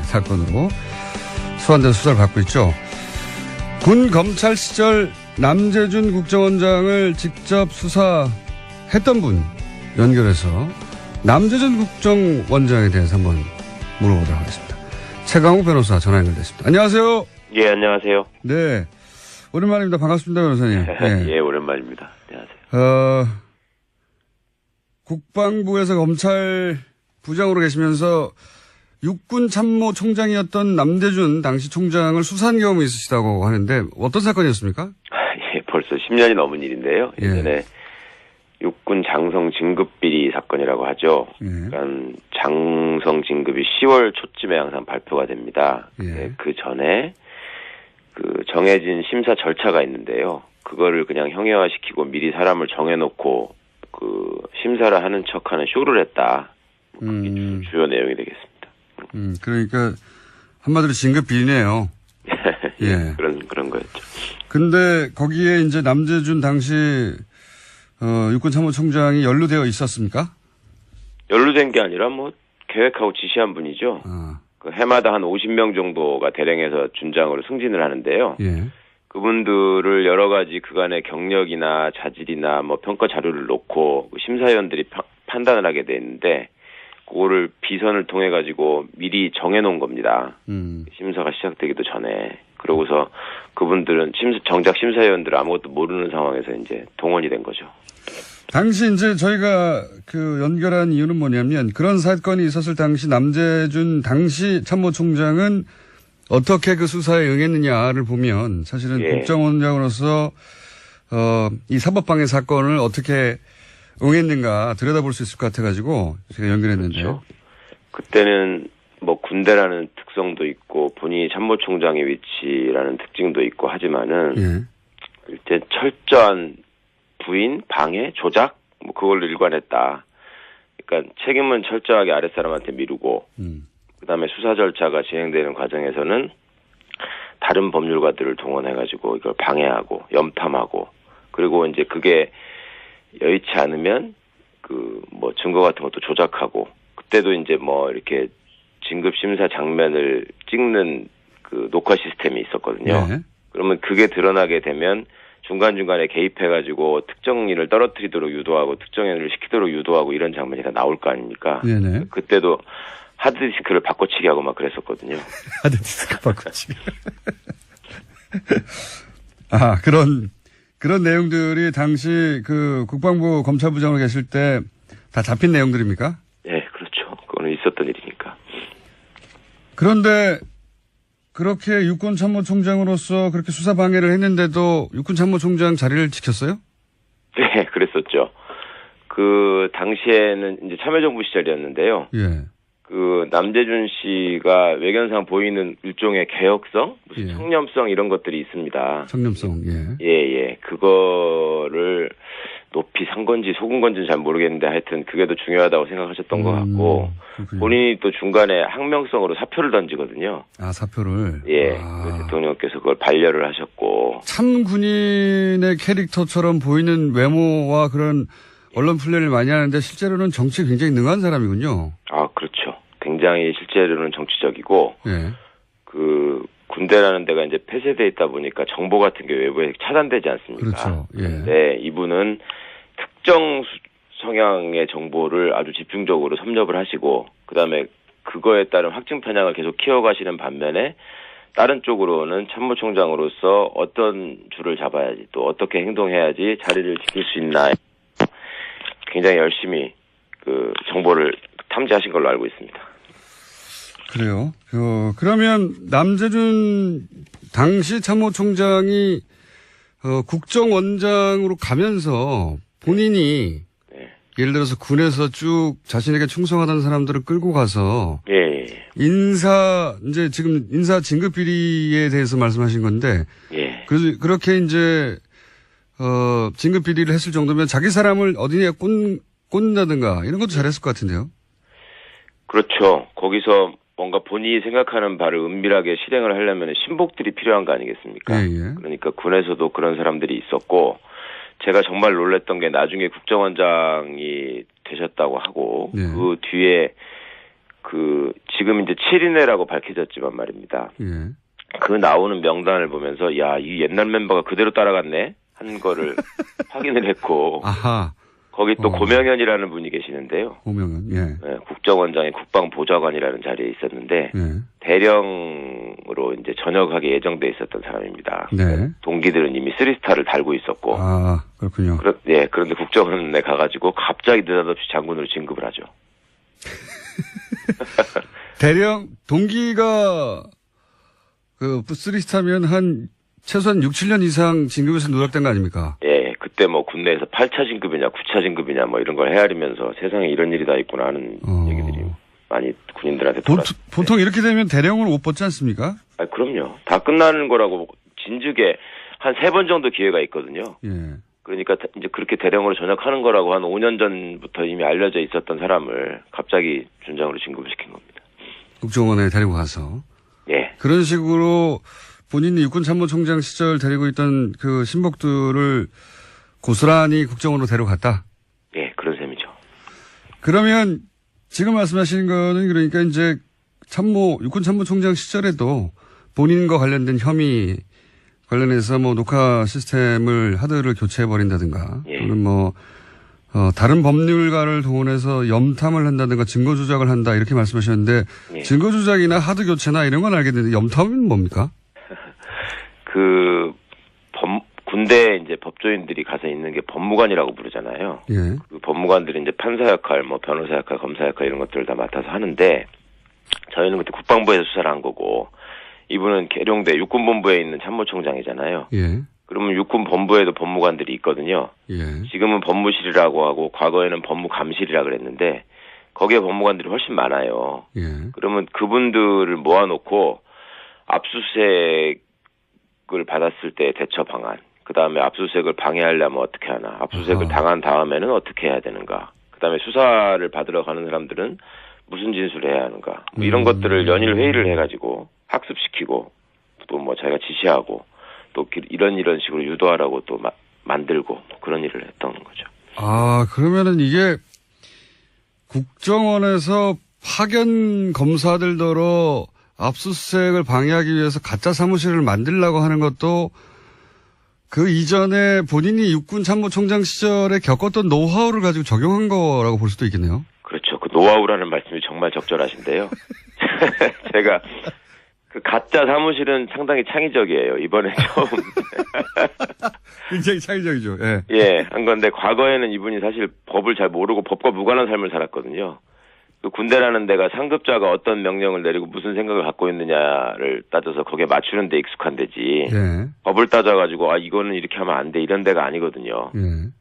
사건으로 소환돼서 수사를 받고 있죠. 군 검찰 시절 남재준 국정원장을 직접 수사했던 분 연결해서 남재준 국정원장에 대해서 한번 물어보도록 하겠습니다. 최강욱 변호사 전화 연결됐습니다. 안녕하세요. 예, 안녕하세요. 네. 오랜만입니다. 반갑습니다, 변호사님. 네. 예, 오랜만입니다. 안녕하세요. 국방부에서 검찰 부장으로 계시면서 육군 참모총장이었던 남재준 당시 총장을 수사한 경험이 있으시다고 하는데 어떤 사건이었습니까? 예, 벌써 10년이 넘은 일인데요. 예. 예전에 육군 장성 진급 비리 사건이라고 하죠. 예. 그러니까 장성 진급이 10월 초쯤에 항상 발표가 됩니다. 예. 예, 그 전에 그 정해진 심사 절차가 있는데요. 그거를 그냥 형해화시키고 미리 사람을 정해놓고 그 심사를 하는 척하는 쇼를 했다. 그게 좀 주요 내용이 되겠습니다. 그러니까 한마디로 진급 비리네요. 예. 그런 거였죠. 근데 거기에 이제 남재준 당시 육군 참모총장이 연루되어 있었습니까? 연루된 게 아니라 뭐 계획하고 지시한 분이죠. 그 해마다 한 50명 정도가 대령해서 준장으로 승진을 하는데요. 예. 그분들을 여러 가지 그간의 경력이나 자질이나 뭐 평가 자료를 놓고 심사위원들이 판단을 하게 돼 있는데 그거를 비선을 통해 가지고 미리 정해놓은 겁니다. 심사가 시작되기도 전에. 그러고서 그분들은 정작 심사위원들 아무것도 모르는 상황에서 이제 동원이 된 거죠. 당시 이제 저희가 그 연결한 이유는 뭐냐면 그런 사건이 있었을 당시 남재준 당시 참모총장은 어떻게 그 수사에 응했느냐를 보면 사실은 예. 국정원장으로서 이 사법방해 사건을 어떻게 응했는가 들여다볼 수 있을 것 같아가지고 제가 연결했는데요. 그렇죠. 그때는 뭐 군대라는 특성도 있고 본인이 참모총장의 위치라는 특징도 있고 하지만은 예. 일단 철저한 부인, 방해, 조작 뭐 그걸로 일관했다. 그러니까 책임은 철저하게 아랫사람한테 미루고 그다음에 수사 절차가 진행되는 과정에서는 다른 법률가들을 동원해가지고 이걸 방해하고 염탐하고 그리고 이제 그게 여의치 않으면 그 뭐 증거 같은 것도 조작하고 그때도 이제 뭐 이렇게 진급 심사 장면을 찍는 그 녹화 시스템이 있었거든요. 네. 그러면 그게 드러나게 되면 중간중간에 개입해가지고 특정 인을 떨어뜨리도록 유도하고 특정 인을 시키도록 유도하고 이런 장면이 다 나올 거 아닙니까? 네네. 그때도 하드디스크를 바꿔치기 하고 막 그랬었거든요. 하드디스크 바꿔치기. 그런 내용들이 당시 그 국방부 검찰부장으로 계실 때 다 잡힌 내용들입니까? 네, 그렇죠. 그거는 있었던 일이니까. 그런데 그렇게 육군 참모총장으로서 그렇게 수사 방해를 했는데도 육군 참모총장 자리를 지켰어요? 네, 그랬었죠. 그 당시에는 이제 참여정부 시절이었는데요. 예. 그 남재준 씨가 외견상 보이는 일종의 개혁성, 무슨 예. 청렴성 이런 것들이 있습니다. 청렴성. 예. 예. 그거를 높이 산 건지 속은 건지는 잘 모르겠는데 하여튼 그게 더 중요하다고 생각하셨던 것 같고 그렇군요. 본인이 또 중간에 항명성으로 사표를 던지거든요. 아, 사표를. 예. 그 대통령께서 그걸 반려를 하셨고. 참 군인의 캐릭터처럼 보이는 외모와 그런 언론 플레이를 많이 하는데 실제로는 정치에 굉장히 능한 사람이군요. 아, 그렇죠. 굉장히 실제로는 정치적이고 예. 그 군대라는 데가 이제 폐쇄돼 있다 보니까 정보 같은 게 외부에 차단되지 않습니까? 그렇죠. 예. 네, 이분은 특정 성향의 정보를 아주 집중적으로 섭렵을 하시고 그다음에 그거에 따른 확증 편향을 계속 키워가시는 반면에 다른 쪽으로는 참모총장으로서 어떤 줄을 잡아야지 또 어떻게 행동해야지 자리를 지킬 수 있나 굉장히 열심히 그 정보를 탐지하신 걸로 알고 있습니다. 그래요. 그러면 남재준 당시 참모총장이 국정원장으로 가면서 본인이 예를 들어서 군에서 쭉 자신에게 충성하던 사람들을 끌고 가서 예. 이제 지금 인사 진급 비리에 대해서 말씀하신 건데 예. 그렇게 이제 진급 비리를 했을 정도면 자기 사람을 어디에 꽂는다든가 이런 것도 잘했을 것 같은데요. 그렇죠. 거기서 뭔가 본인이 생각하는 바를 은밀하게 실행을 하려면 신복들이 필요한 거 아니겠습니까? 예. 그러니까 군에서도 그런 사람들이 있었고 제가 정말 놀랬던 게 나중에 국정원장이 되셨다고 하고 예. 그 뒤에 지금 이제 7인회라고 밝혀졌지만 말입니다. 예. 그 나오는 명단을 보면서 야, 이 옛날 멤버가 그대로 따라갔네 한 거를 확인을 했고 아하. 거기 또 고명현이라는 분이 계시는데요. 고명현, 예. 네, 국정원장이 국방보좌관이라는 자리에 있었는데 예. 대령으로 이제 전역하게 예정돼 있었던 사람입니다. 네. 동기들은 이미 3스타를 달고 있었고. 아, 그렇군요. 그런데 국정원에 가가지고 갑자기 느닷없이 장군으로 진급을 하죠. 대령 동기가 그 쓰리스타면 한 최소한 6, 7년 이상 진급에서 누락된 거 아닙니까? 예, 그때 뭐 군대에서 8차 진급이냐 9차 진급이냐 뭐 이런 걸 헤아리면서 세상에 이런 일이 다 있구나 하는 얘기들이 많이 군인들한테 돌았어요. 보통 이렇게 되면 대령을 못 받지 않습니까? 아, 그럼요. 다 끝나는 거라고 진즉에 한 3번 정도 기회가 있거든요. 예. 그러니까 이제 그렇게 대령으로 전역하는 거라고 한 5년 전부터 이미 알려져 있었던 사람을 갑자기 준장으로 진급을 시킨 겁니다. 국정원에 데리고 가서. 예. 그런 식으로 본인이 육군참모총장 시절 데리고 있던 그 신복들을 고스란히 국정원으로 데려갔다? 예, 그런 셈이죠. 그러면 지금 말씀하시는 거는 그러니까 이제 육군참모총장 시절에도 본인과 관련된 혐의 관련해서 뭐 녹화 시스템을 하드를 교체해버린다든가 예. 또는 뭐 다른 법률가를 동원해서 염탐을 한다든가 증거 조작을 한다 이렇게 말씀하셨는데 예. 증거 조작이나 하드 교체나 이런 건 알겠는데 염탐은 뭡니까? 군대에 이제 법조인들이 가서 있는 게 법무관이라고 부르잖아요. 예. 그 법무관들이 이제 판사 역할, 뭐 변호사 역할, 검사 역할 이런 것들을 다 맡아서 하는데 저희는 그때 국방부에서 수사를 한 거고 이분은 계룡대 육군본부에 있는 참모총장이잖아요. 예. 그러면 육군본부에도 법무관들이 있거든요. 예. 지금은 법무실이라고 하고 과거에는 법무감실이라 그랬는데 거기에 법무관들이 훨씬 많아요. 예. 그러면 그분들을 모아놓고 압수수색을 받았을 때 대처 방안, 그 다음에 압수수색을 방해하려면 어떻게 하나, 압수수색을 당한 다음에는 어떻게 해야 되는가, 그 다음에 수사를 받으러 가는 사람들은 무슨 진술을 해야 하는가, 뭐 이런 것들을 연일 회의를 해가지고 학습시키고 또 뭐 자기가 지시하고 또 이런 식으로 유도하라고 또 만들고 뭐 그런 일을 했던 거죠. 아, 그러면은 이게 국정원에서 파견 검사들더러 압수수색을 방해하기 위해서 가짜 사무실을 만들려고 하는 것도 그 이전에 본인이 육군참모총장 시절에 겪었던 노하우를 가지고 적용한 거라고 볼 수도 있겠네요. 그렇죠. 그 노하우라는 말씀이 정말 적절하신데요. 제가 그 가짜 사무실은 상당히 창의적이에요. 이번에 처음. 굉장히 창의적이죠. 예. 예, 한 건데 과거에는 이분이 사실 법을 잘 모르고 법과 무관한 삶을 살았거든요. 그 군대라는 데가 상급자가 어떤 명령을 내리고 무슨 생각을 갖고 있느냐를 따져서 거기에 맞추는 데 익숙한 데지. 예. 법을 따져가지고 이거는 이렇게 하면 안 돼 이런 데가 아니거든요. 예.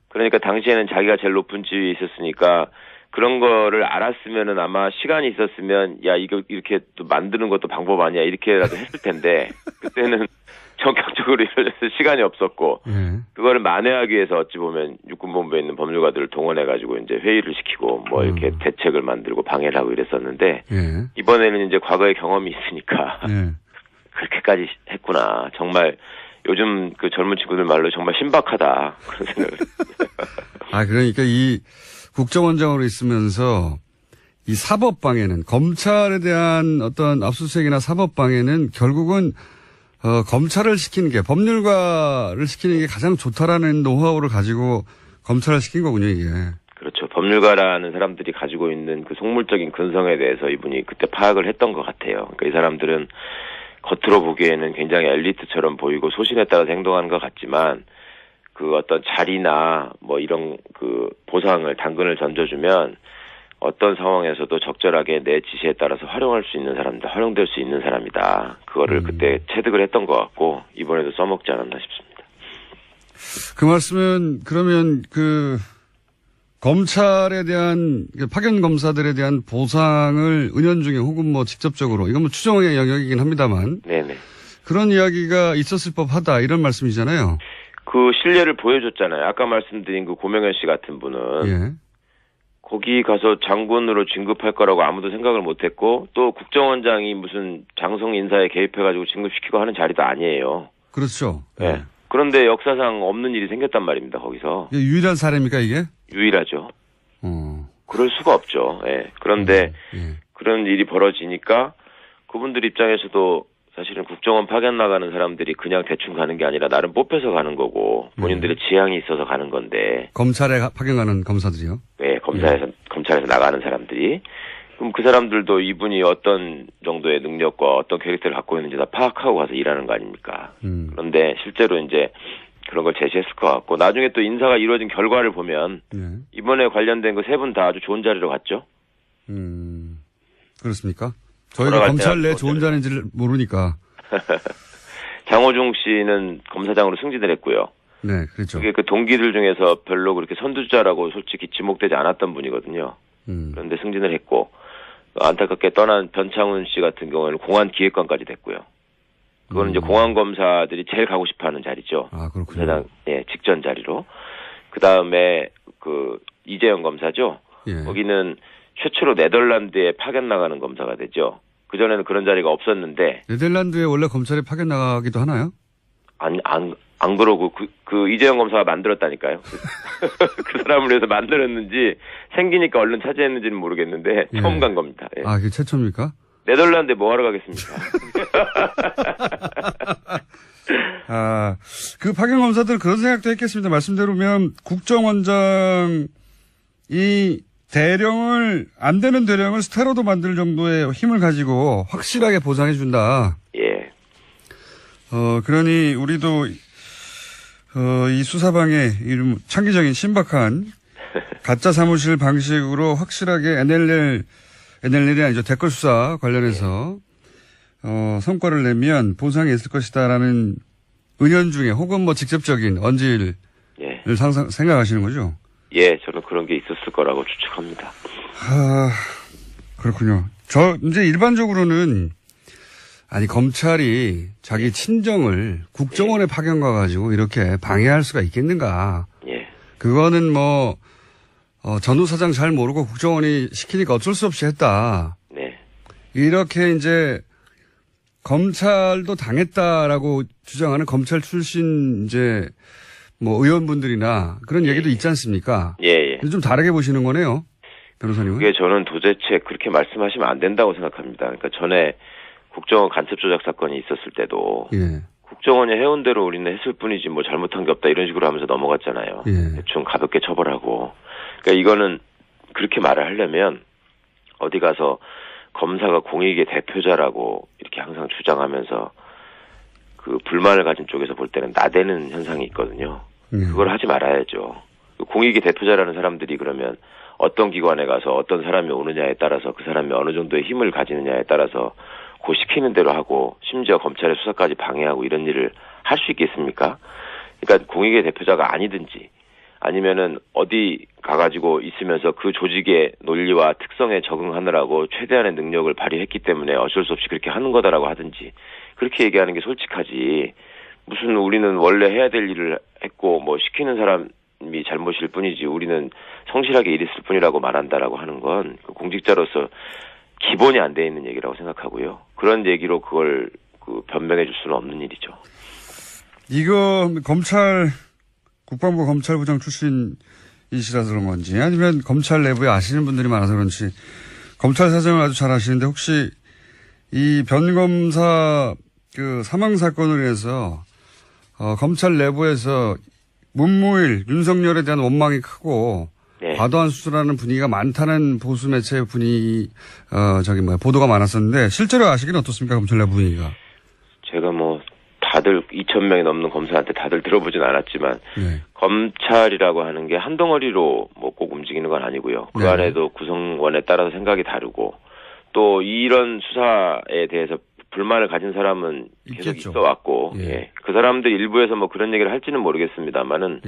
그러니까 당시에는 자기가 제일 높은 지위에 있었으니까 그런 거를 알았으면은 아마 시간이 있었으면 야 이거 이렇게 또 만드는 것도 방법 아니야 이렇게라도 했을 텐데 그때는 전격적으로 이루어져서 시간이 없었고 그거를 만회하기 위해서 어찌 보면 육군본부에 있는 법률가들을 동원해가지고 이제 회의를 시키고 뭐 이렇게 대책을 만들고 방해를 하고 이랬었는데 이번에는 이제 과거의 경험이 있으니까 그렇게까지 했구나. 정말 요즘 그 젊은 친구들 말로 정말 신박하다 그런 생각을 아, 그러니까 이 국정원장으로 있으면서 이 사법방해는 검찰에 대한 어떤 압수수색이나 사법방해는 결국은 검찰을 시키는 게 법률가를 시키는 게 가장 좋다라는 노하우를 가지고 검찰을 시킨 거군요, 이게. 그렇죠. 법률가라는 사람들이 가지고 있는 그 속물적인 근성에 대해서 이분이 그때 파악을 했던 것 같아요. 그러니까 이 사람들은 겉으로 보기에는 굉장히 엘리트처럼 보이고 소신에 따라서 행동하는 것 같지만 그 어떤 자리나 뭐 이런 그 보상을 당근을 던져주면 어떤 상황에서도 적절하게 내 지시에 따라서 활용할 수 있는 사람이다. 활용될 수 있는 사람이다. 그거를 그때 체득을 했던 것 같고 이번에도 써먹지 않았나 싶습니다. 그 말씀은 그러면 그 검찰에 대한 파견 검사들에 대한 보상을 은연중에 혹은 뭐 직접적으로 이건 뭐 추정의 영역이긴 합니다만 네네. 그런 이야기가 있었을 법하다 이런 말씀이잖아요. 그 신뢰를 보여줬잖아요. 아까 말씀드린 그 고명현 씨 같은 분은 예. 거기 가서 장군으로 진급할 거라고 아무도 생각을 못했고 또 국정원장이 무슨 장성 인사에 개입해가지고 진급시키고 하는 자리도 아니에요. 그렇죠. 네. 그런데 역사상 없는 일이 생겼단 말입니다. 거기서. 유일한 사례입니까 이게? 유일하죠. 그럴 수가 없죠. 예. 그런데 그런 일이 벌어지니까 그분들 입장에서도 사실은 국정원 파견 나가는 사람들이 그냥 대충 가는 게 아니라 나름 뽑혀서 가는 거고 본인들의 지향이 있어서 가는 건데. 검찰에 파견 가는 검사들이요? 네, 검찰에서 나가는 사람들이. 그럼 그 사람들도 이분이 어떤 정도의 능력과 어떤 캐릭터를 갖고 있는지 다 파악하고 가서 일하는 거 아닙니까? 그런데 실제로 이제 그런 걸 제시했을 것 같고 나중에 또 인사가 이루어진 결과를 보면 이번에 관련된 그 세 분 다 아주 좋은 자리로 갔죠. 그렇습니까? 저희가 검찰 내 좋은 자리인지를 모르니까. 장호중 씨는 검사장으로 승진을 했고요. 네, 그렇죠. 그게 그 동기들 중에서 별로 그렇게 선두자라고 솔직히 지목되지 않았던 분이거든요. 그런데 승진을 했고 안타깝게 떠난 변창훈 씨 같은 경우에는 공안기획관까지 됐고요. 그거는 이제 공안검사들이 제일 가고 싶어하는 자리죠. 아, 그렇군요. 검사장 직전 자리로. 그 다음에 그 이재영 검사죠. 예. 거기는 최초로 네덜란드에 파견 나가는 검사가 되죠. 그 전에는 그런 자리가 없었는데. 네덜란드에 원래 검찰에 파견 나가기도 하나요? 안 그러고 그 이재영 검사가 만들었다니까요. 그 사람을 위해서 만들었는지 생기니까 얼른 차지했는지는 모르겠는데 처음 간 겁니다. 예. 아, 그게 최초입니까? 네덜란드에 뭐 하러 가겠습니까? 아, 그 파견 검사들 그런 생각도 했겠습니다. 말씀대로면 국정원장이 안 되는 대령을 스테로도 만들 정도의 힘을 가지고 확실하게 보상해 준다. 예. 그러니 우리도 이 수사방의 이름 창기적인 신박한 가짜 사무실 방식으로 확실하게 NLL이 아니죠. 댓글 수사 관련해서 성과를 내면 보상이 있을 것이다라는 은연중에 혹은 뭐 직접적인 언질을 생각하시는 거죠? 예, 저는 그런 게 있었을 거라고 추측합니다. 그렇군요. 이제 일반적으로는 검찰이 자기 친정을 국정원에 파견 가가지고 이렇게 방해할 수가 있겠는가. 예. 그거는 전후 사장 잘 모르고 국정원이 시키니까 어쩔 수 없이 했다. 네. 이렇게 이제 검찰도 당했다라고 주장하는 검찰 출신 의원분들이나 그런 얘기도 있지 않습니까? 예. 근데 좀 다르게 보시는 거네요. 변호사님은. 그게 저는 도대체 그렇게 말씀하시면 안 된다고 생각합니다. 그러니까 전에 국정원 간첩 조작 사건이 있었을 때도 국정원이 해온 대로 우리는 했을 뿐이지 뭐 잘못한 게 없다 이런 식으로 하면서 넘어갔잖아요. 대충 가볍게 처벌하고. 그러니까 이거는 그렇게 말을 하려면 어디 가서 검사가 공익의 대표자라고 이렇게 항상 주장하면서 그 불만을 가진 쪽에서 볼 때는 나대는 현상이 있거든요. 그걸 하지 말아야죠. 공익의 대표자라는 사람들이 그러면 어떤 기관에 가서 어떤 사람이 오느냐에 따라서 그 사람이 어느 정도의 힘을 가지느냐에 따라서 고 시키는 대로 하고 심지어 검찰의 수사까지 방해하고 이런 일을 할 수 있겠습니까? 그러니까 공익의 대표자가 아니든지 아니면은 어디 가가지고 있으면서 그 조직의 논리와 특성에 적응하느라고 최대한의 능력을 발휘했기 때문에 어쩔 수 없이 그렇게 하는 거다라고 하든지 그렇게 얘기하는 게 솔직하지. 무슨 우리는 원래 해야 될 일을 했고 뭐 시키는 사람이 잘못일 뿐이지 우리는 성실하게 일했을 뿐이라고 말한다라고 하는 건 공직자로서 기본이 안 돼 있는 얘기라고 생각하고요. 그런 얘기로 그걸 변명해 줄 수는 없는 일이죠. 이거 국방부 검찰부장 출신이시라서 그런 건지 아니면 검찰 내부에 아시는 분들이 많아서 그런지 검찰 사정을 아주 잘 아시는데 혹시 이 변 검사 사망 사건을 위해서 검찰 내부에서 문무일 윤석열에 대한 원망이 크고 과도한 수술하는 분위기가 많다는 보수 매체 보도가 많았었는데 실제로 아시기는 어떻습니까? 검찰 내부 분위기가. 제가 다들 2,000명이 넘는 검사한테 다들 들어보진 않았지만 검찰이라고 하는 게 한 덩어리로 꼭 움직이는 건 아니고요. 그 안에도 구성원에 따라서 생각이 다르고 또 이런 수사에 대해서 불만을 가진 사람은 계속 있어 왔고 그 사람들 일부에서 그런 얘기를 할지는 모르겠습니다만은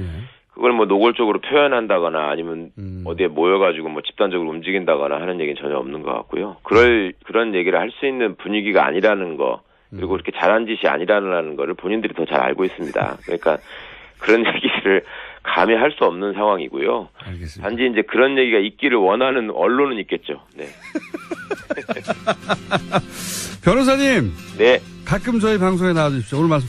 그걸 노골적으로 표현한다거나 아니면 어디에 모여가지고 집단적으로 움직인다거나 하는 얘기는 전혀 없는 것 같고요. 그런 얘기를 할 수 있는 분위기가 아니라는 거 그리고 그렇게 잘한 짓이 아니라는 거를 본인들이 더 잘 알고 있습니다. 그러니까 그런 얘기를 감히 할 수 없는 상황이고요. 알겠습니다. 단지 이제 그런 얘기가 있기를 원하는 언론은 있겠죠. 네. 변호사님. 네. 가끔 저희 방송에 나와주십시오. 오늘 말씀